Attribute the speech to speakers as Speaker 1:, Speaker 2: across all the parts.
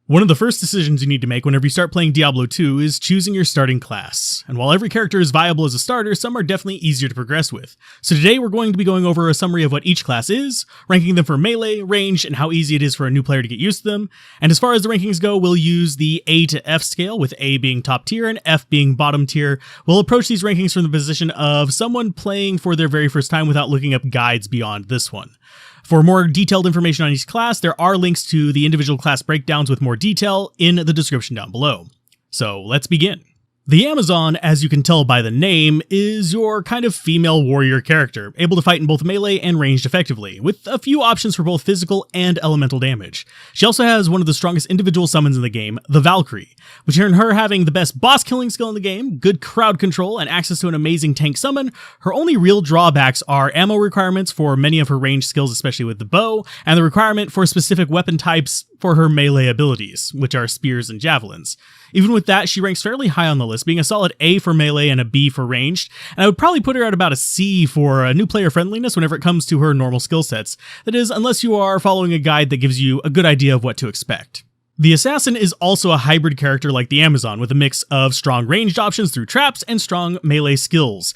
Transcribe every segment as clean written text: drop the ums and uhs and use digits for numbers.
Speaker 1: One of the first decisions you need to make whenever you start playing Diablo 2 is choosing your starting class. And while every character is viable as a starter, some are definitely easier to progress with. So today we're going to be going over a summary of what each class is, ranking them for melee, range, and how easy it is for a new player to get used to them. And as far as the rankings go, we'll use the A to F scale, with A being top tier and F being bottom tier. We'll approach these rankings from the position of someone playing for their very first time without looking up guides beyond this one. For more detailed information on each class, there are links to the individual class breakdowns with more detail in the description down below. So let's begin. The Amazon, as you can tell by the name, is your kind of female warrior character, able to fight in both melee and ranged effectively, with a few options for both physical and elemental damage. She also has one of the strongest individual summons in the game, the Valkyrie, which in her having the best boss killing skill in the game, good crowd control, and access to an amazing tank summon, her only real drawbacks are ammo requirements for many of her ranged skills, especially with the bow, and the requirement for specific weapon types for her melee abilities, which are spears and javelins. Even with that, she ranks fairly high on the list, being a solid A for melee and a B for ranged, and I would probably put her at about a C for new player friendliness whenever it comes to her normal skill sets. That is, unless you are following a guide that gives you a good idea of what to expect. The Assassin is also a hybrid character like the Amazon, with a mix of strong ranged options through traps and strong melee skills.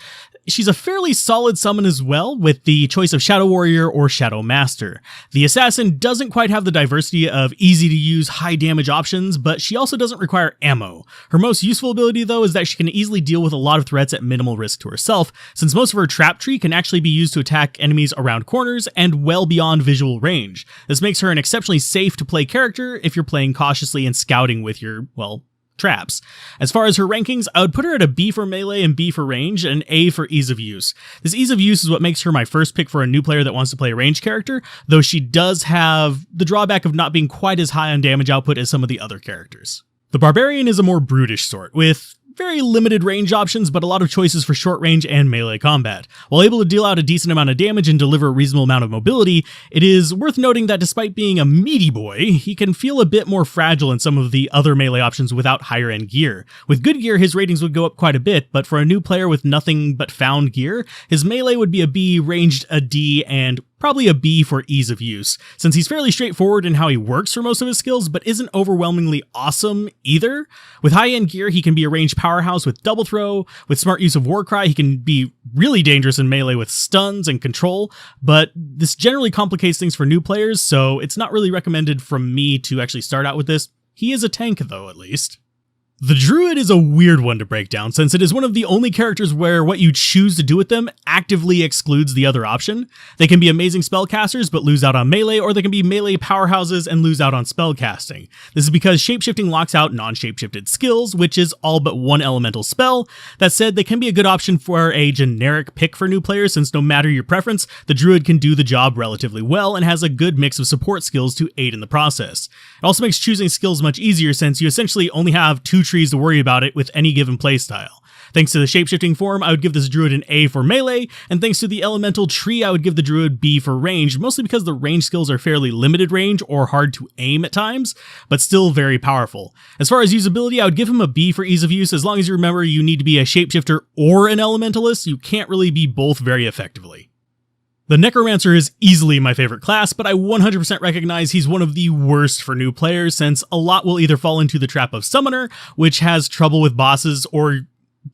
Speaker 1: She's a fairly solid summon as well, with the choice of Shadow Warrior or Shadow Master. The Assassin doesn't quite have the diversity of easy-to-use, high-damage options, but she also doesn't require ammo. Her most useful ability, though, is that she can easily deal with a lot of threats at minimal risk to herself, since most of her trap tree can actually be used to attack enemies around corners and well beyond visual range. This makes her an exceptionally safe-to-play character if you're playing cautiously and scouting with your, well, traps. As far as her rankings, I would put her at a B for melee and B for range, and A for ease of use. This ease of use is what makes her my first pick for a new player that wants to play a ranged character, though she does have the drawback of not being quite as high on damage output as some of the other characters. The Barbarian is a more brutish sort, with very limited range options, but a lot of choices for short range and melee combat. While able to deal out a decent amount of damage and deliver a reasonable amount of mobility, it is worth noting that despite being a meaty boy, he can feel a bit more fragile in some of the other melee options without higher end gear. With good gear, his ratings would go up quite a bit, but for a new player with nothing but found gear, his melee would be a B, ranged a D, and probably a B for ease of use, since he's fairly straightforward in how he works for most of his skills, but isn't overwhelmingly awesome either. With high-end gear, he can be a ranged powerhouse with double throw. With smart use of Warcry, he can be really dangerous in melee with stuns and control, but this generally complicates things for new players, so it's not really recommended from me to actually start out with this. He is a tank, though, at least. The Druid is a weird one to break down, since it is one of the only characters where what you choose to do with them actively excludes the other option. They can be amazing spellcasters but lose out on melee, or they can be melee powerhouses and lose out on spellcasting. This is because shapeshifting locks out non-shapeshifted skills, which is all but one elemental spell. That said, they can be a good option for a generic pick for new players, since no matter your preference, the Druid can do the job relatively well and has a good mix of support skills to aid in the process. It also makes choosing skills much easier, since you essentially only have two trees to worry about it with any given playstyle. Thanks to the shapeshifting form, I would give this Druid an A for melee, and thanks to the elemental tree, I would give the Druid B for range, mostly because the range skills are fairly limited range or hard to aim at times, but still very powerful. As far as usability, I would give him a B for ease of use, as long as you remember you need to be a shapeshifter or an elementalist. You can't really be both very effectively. The Necromancer is easily my favorite class, but I 100% recognize he's one of the worst for new players, since a lot will either fall into the trap of Summoner, which has trouble with bosses, or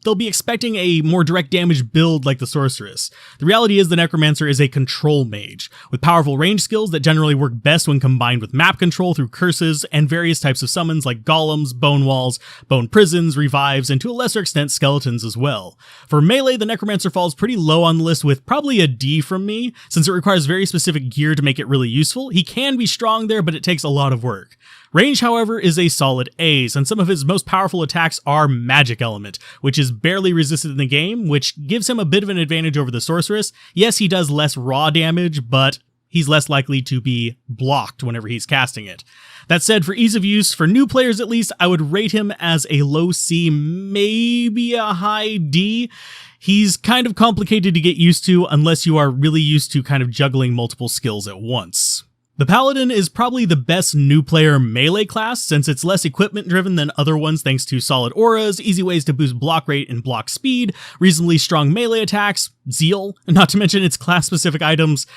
Speaker 1: they'll be expecting a more direct damage build like the Sorceress. The reality is the Necromancer is a control mage, with powerful range skills that generally work best when combined with map control through curses and various types of summons like golems, bone walls, bone prisons, revives, and to a lesser extent skeletons as well. For melee, the Necromancer falls pretty low on the list, with probably a D from me, since it requires very specific gear to make it really useful. He can be strong there, but it takes a lot of work. Range, however, is a solid A, and some of his most powerful attacks are Magic Element, which is barely resisted in the game, which gives him a bit of an advantage over the Sorceress. Yes, he does less raw damage, but he's less likely to be blocked whenever he's casting it. That said, for ease of use, for new players at least, I would rate him as a low C, maybe a high D. He's kind of complicated to get used to unless you are really used to kind of juggling multiple skills at once. The Paladin is probably the best new player melee class, since it's less equipment driven than other ones thanks to solid auras, easy ways to boost block rate and block speed, reasonably strong melee attacks, zeal, not to mention its class specific items.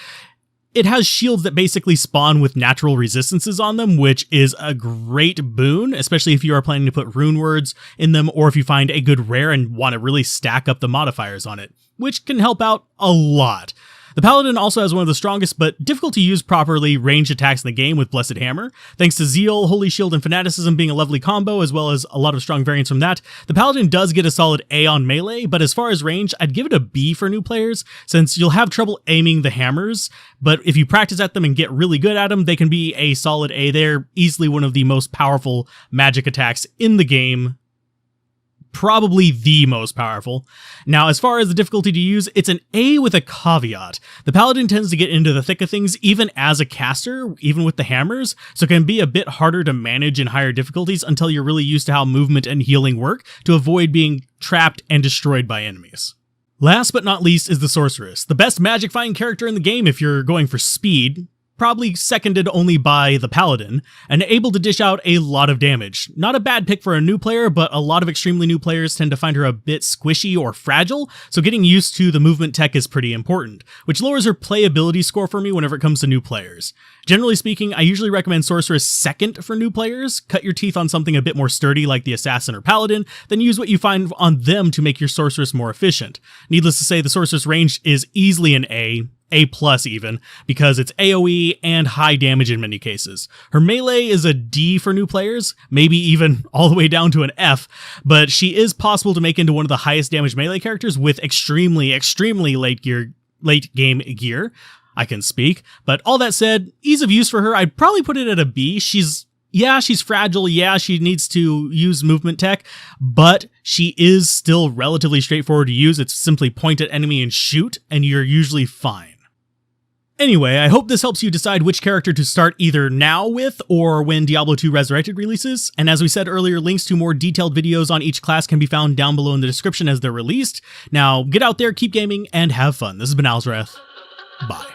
Speaker 1: It has shields that basically spawn with natural resistances on them, which is a great boon, especially if you are planning to put rune words in them or if you find a good rare and want to really stack up the modifiers on it, which can help out a lot. The Paladin also has one of the strongest but difficult to use properly ranged attacks in the game with Blessed Hammer. Thanks to Zeal, Holy Shield, and Fanaticism being a lovely combo, as well as a lot of strong variants from that, the Paladin does get a solid A on melee, but as far as range, I'd give it a B for new players, since you'll have trouble aiming the hammers, but if you practice at them and get really good at them, they can be a solid A. They're easily one of the most powerful magic attacks in the game. Probably the most powerful. Now, as far as the difficulty to use, it's an A with a caveat. The Paladin tends to get into the thick of things even as a caster, even with the hammers, so it can be a bit harder to manage in higher difficulties until you're really used to how movement and healing work to avoid being trapped and destroyed by enemies. Last but not least is the Sorceress, the best magic fighting character in the game if you're going for speed, probably seconded only by the Paladin, and able to dish out a lot of damage. Not a bad pick for a new player, but a lot of extremely new players tend to find her a bit squishy or fragile, so getting used to the movement tech is pretty important, which lowers her playability score for me whenever it comes to new players. Generally speaking, I usually recommend Sorceress second for new players. Cut your teeth on something a bit more sturdy like the Assassin or Paladin, then use what you find on them to make your Sorceress more efficient. Needless to say, the Sorceress range is easily an A plus even, because it's AoE and high damage in many cases. Her melee is a D for new players, maybe even all the way down to an F, but she is possible to make into one of the highest damage melee characters with extremely late game gear. I can speak, but all that said, ease of use for her, I'd probably put it at a B. She's fragile, she needs to use movement tech, but she is still relatively straightforward to use. It's simply point at enemy and shoot, and you're usually fine. Anyway, I hope this helps you decide which character to start either now with or when Diablo 2 Resurrected releases, and as we said earlier, links to more detailed videos on each class can be found down below in the description as they're released. Now, get out there, keep gaming, and have fun. This has been Alzorath. Bye.